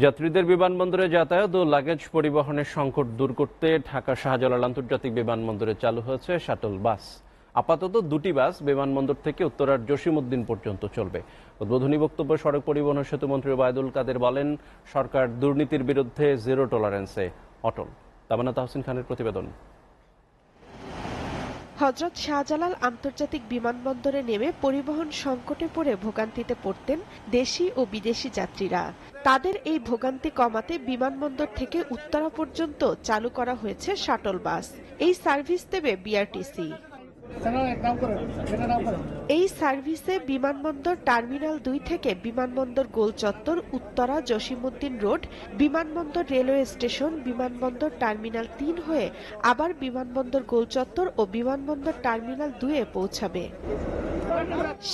যাত্রীদের বিমানবন্দরে যাতায়াত ও লাগেজ পরিবহনের সংকট দূর করতে ঢাকা শাহজালাল আন্তর্জাতিক বিমানবন্দরে চালু হয়েছে শাটল বাস। আপাতত দুটি বাস বিমানবন্দর থেকে উত্তরার জসিমউদ্দিন পর্যন্ত চলবে। উদ্বোধনী বক্তব্যে সড়ক পরিবহন ও সেতুমন্ত্রী ওবায়দুল কাদের বলেন, সরকার দুর্নীতির বিরুদ্ধে জিরো টলারেন্সে অটল। তামান্না তাহসিন খানের প্রতিবেদন। হযরত শাহজালাল আন্তর্জাতিক বিমানবন্দরে নেমে পরিবহন সংকটে পড়ে ভোগান্তিতে পড়তেন দেশি ও বিদেশি যাত্রীরা। তাদের এই ভোগান্তি কমাতে বিমানবন্দর থেকে উত্তরা পর্যন্ত চালু করা হয়েছে শাটল বাস। এই সার্ভিস দেবে বিআরটিসি। এই সার্ভিসে বিমানবন্দর টার্মিনাল 2 থেকে বিমানবন্দর গোলচত্বর, উত্তরা, জসিমউদ্দিন রোড, বিমানবন্দর রেলওয়ে স্টেশন, বিমানবন্দর টার্মিনাল 3 হয়ে আবার বিমানবন্দর গোলচত্বর ও বিমানবন্দর টার্মিনাল 2 এ পৌঁছাবে।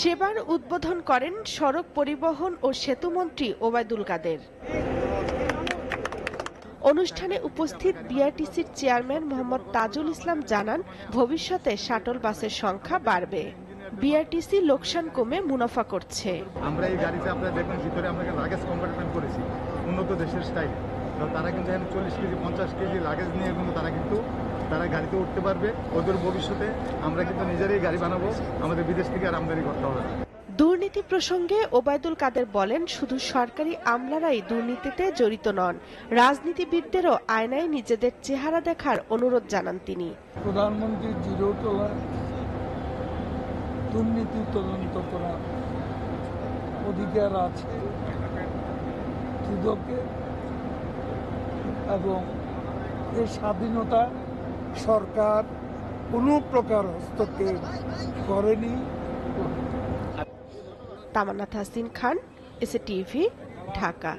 সেবার উদ্বোধন করেন সড়ক পরিবহন ও সেতুমন্ত্রী ওবায়দুল কাদের। অনুষ্ঠানে উপস্থিত বিআরটিসির চেয়ারম্যান মোহাম্মদ তাজুল ইসলাম জানান, ভবিষ্যতে শাটল বাসের সংখ্যা বাড়বে। বিআরটিসি লোকসান কমে মুনাফা করছে। আমরা এই গাড়িতে আপনারা দেখবেন ভিতরে আমরা লাগেজ কম্পার্টমেন্ট করেছি উন্নত দেশের স্টাইল। তো তারা কিন্তু এখানে 40 কেজি 50 কেজি লাগেজ নিয়ে কিন্তু তারা গাড়িতে উঠতে পারবে। ওদের ভবিষ্যতে আমরা কিন্তু নিজেরাই গাড়ি বানাবো, আমাদের বিদেশ থেকে আর আমদানি করতে হবে না। দুর্নীতি প্রসঙ্গে ওবায়দুল কাদের বলেন, শুধু সরকারি আমলারাই দুর্নীতিতে জড়িত নন, রাজনীতিবিদদেরও আয়নায় নিজেদের চেহারা দেখার অনুরোধ জানান তিনি। প্রধানমন্ত্রী জিরো টলারেন্স, দুর্নীতি তদন্ত করা অধিকার আছে দুদকে, এবং এই স্বাধীনতা সরকার কোনো প্রকার হস্তক্ষেপ করেনি। তামান্না তাহসিন খান, এসএ টিভি, ঢাকা।